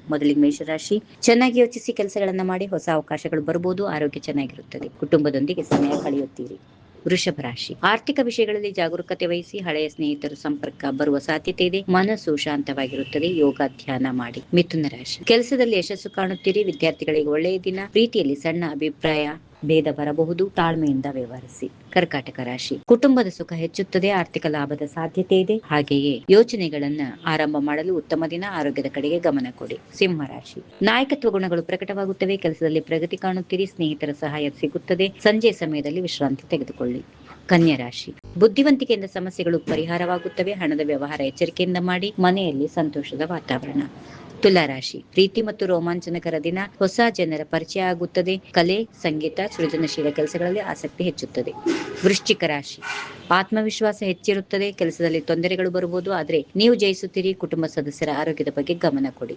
ಮೊದಲಿಗೆ ಮೇಷರಾಶಿ. ಚೆನ್ನಾಗಿ ಯೋಚಿಸಿ ಕೆಲಸಗಳನ್ನ ಮಾಡಿ, ಹೊಸ ಅವಕಾಶಗಳು ಬರಬಹುದು. ಆರೋಗ್ಯ ಚೆನ್ನಾಗಿರುತ್ತದೆ. ಕುಟುಂಬದೊಂದಿಗೆ ಸಮಯ ಕಳೆಯುತ್ತೀರಿ. ವೃಷಭ ರಾಶಿ. ಆರ್ಥಿಕ ವಿಷಯಗಳಲ್ಲಿ ಜಾಗರೂಕತೆ ವಹಿಸಿ. ಹಳೆಯ ಸ್ನೇಹಿತರು ಸಂಪರ್ಕ ಬರುವ ಸಾಧ್ಯತೆ ಇದೆ. ಮನಸ್ಸು ಶಾಂತವಾಗಿರುತ್ತದೆ. ಯೋಗ ಧ್ಯಾನ ಮಾಡಿ. ಮಿಥುನ ರಾಶಿ. ಕೆಲಸದಲ್ಲಿ ಯಶಸ್ಸು ಕಾಣುತ್ತೀರಿ. ವಿದ್ಯಾರ್ಥಿಗಳಿಗೆ ಒಳ್ಳೆಯ ದಿನ. ಪ್ರೀತಿಯಲ್ಲಿ ಸಣ್ಣ ಅಭಿಪ್ರಾಯ ಭೇದ ಬರಬಹುದು. ತಾಳ್ಮೆಯಿಂದ ವ್ಯವಹರಿಸಿ. ಕರ್ಕಾಟಕ ರಾಶಿ. ಕುಟುಂಬದ ಸುಖ ಹೆಚ್ಚುತ್ತದೆ. ಆರ್ಥಿಕ ಲಾಭದ ಸಾಧ್ಯತೆ ಇದೆ. ಹಾಗೆಯೇ ಯೋಚನೆಗಳನ್ನ ಆರಂಭ ಮಾಡಲು ಉತ್ತಮ ದಿನ. ಆರೋಗ್ಯದ ಕಡೆಗೆ ಗಮನ ಕೊಡಿ. ಸಿಂಹ ರಾಶಿ. ನಾಯಕತ್ವ ಗುಣಗಳು ಪ್ರಕಟವಾಗುತ್ತವೆ. ಕೆಲಸದಲ್ಲಿ ಪ್ರಗತಿ ಕಾಣುತ್ತೀರಿ. ಸ್ನೇಹಿತರ ಸಹಾಯ ಸಿಗುತ್ತದೆ. ಸಂಜೆ ಸಮಯದಲ್ಲಿ ವಿಶ್ರಾಂತಿ ತೆಗೆದುಕೊಳ್ಳಿ. ಕನ್ಯಾ ರಾಶಿ. ಬುದ್ಧಿವಂತಿಕೆಯಿಂದ ಸಮಸ್ಯೆಗಳು ಪರಿಹಾರವಾಗುತ್ತವೆ. ಹಣದ ವ್ಯವಹಾರ ಎಚ್ಚರಿಕೆಯಿಂದ ಮಾಡಿ. ಮನೆಯಲ್ಲಿ ಸಂತೋಷದ ವಾತಾವರಣ. ತುಲಾ ರಾಶಿ. ಪ್ರೀತಿ ಮತ್ತು ರೋಮಾಂಚನಕರ ದಿನ. ಹೊಸ ಜನರ ಪರಿಚಯ ಆಗುತ್ತದೆ. ಕಲೆ, ಸಂಗೀತ, ಸೃಜನಶೀಲ ಕೆಲಸಗಳಲ್ಲಿ ಆಸಕ್ತಿ ಹೆಚ್ಚುತ್ತದೆ. ವೃಶ್ಚಿಕ ರಾಶಿ. ಆತ್ಮವಿಶ್ವಾಸ ಹೆಚ್ಚಿರುತ್ತದೆ. ಕೆಲಸದಲ್ಲಿ ತೊಂದರೆಗಳು ಬರಬಹುದು, ಆದರೆ ನೀವು ಜಯಿಸುತ್ತೀರಿ. ಕುಟುಂಬ ಸದಸ್ಯರ ಆರೋಗ್ಯದ ಬಗ್ಗೆ ಗಮನ ಕೊಡಿ.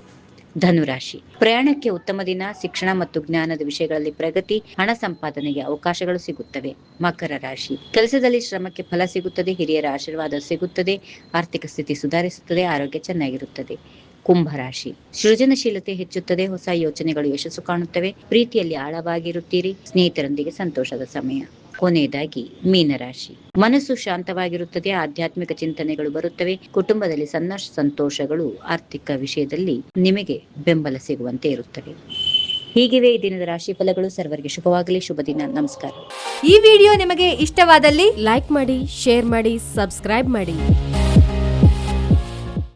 ಧನುರಾಶಿ. ಪ್ರಯಾಣಕ್ಕೆ ಉತ್ತಮ ದಿನ. ಶಿಕ್ಷಣ ಮತ್ತು ಜ್ಞಾನದ ವಿಷಯಗಳಲ್ಲಿ ಪ್ರಗತಿ. ಹಣ ಸಂಪಾದನೆಗೆ ಅವಕಾಶಗಳು ಸಿಗುತ್ತವೆ. ಮಕರ ರಾಶಿ. ಕೆಲಸದಲ್ಲಿ ಶ್ರಮಕ್ಕೆ ಫಲ ಸಿಗುತ್ತದೆ. ಹಿರಿಯರ ಆಶೀರ್ವಾದ ಸಿಗುತ್ತದೆ. ಆರ್ಥಿಕ ಸ್ಥಿತಿ ಸುಧಾರಿಸುತ್ತದೆ. ಆರೋಗ್ಯ ಚೆನ್ನಾಗಿರುತ್ತದೆ. ಕುಂಭರಾಶಿ. ಸೃಜನಶೀಲತೆ ಹೆಚ್ಚುತ್ತದೆ. ಹೊಸ ಯೋಚನೆಗಳು ಯಶಸ್ಸು ಕಾಣುತ್ತವೆ. ಪ್ರೀತಿಯಲ್ಲಿ ಆಳವಾಗಿರುತ್ತೀರಿ. ಸ್ನೇಹಿತರೊಂದಿಗೆ ಸಂತೋಷದ ಸಮಯ. ಕೊನೆಯದಾಗಿ ಮೀನರಾಶಿ. ಮನಸ್ಸು ಶಾಂತವಾಗಿರುತ್ತದೆ. ಆಧ್ಯಾತ್ಮಿಕ ಚಿಂತನೆಗಳು ಬರುತ್ತವೆ. ಕುಟುಂಬದಲ್ಲಿ ಸಣ್ಣ ಸಂತೋಷಗಳು. ಆರ್ಥಿಕ ವಿಷಯದಲ್ಲಿ ನಿಮಗೆ ಬೆಂಬಲ ಸಿಗುವಂತೆ ಇರುತ್ತವೆ. ಹೀಗಿವೆ ಈ ದಿನದ ರಾಶಿ ಫಲಗಳು. ಸರ್ವರಿಗೆ ಶುಭವಾಗಲಿ. ಶುಭ ದಿನ. ನಮಸ್ಕಾರ. ಈ ವಿಡಿಯೋ ನಿಮಗೆ ಇಷ್ಟವಾದಲ್ಲಿ ಲೈಕ್ ಮಾಡಿ, ಶೇರ್ ಮಾಡಿ, ಸಬ್ಸ್ಕ್ರೈಬ್ ಮಾಡಿ.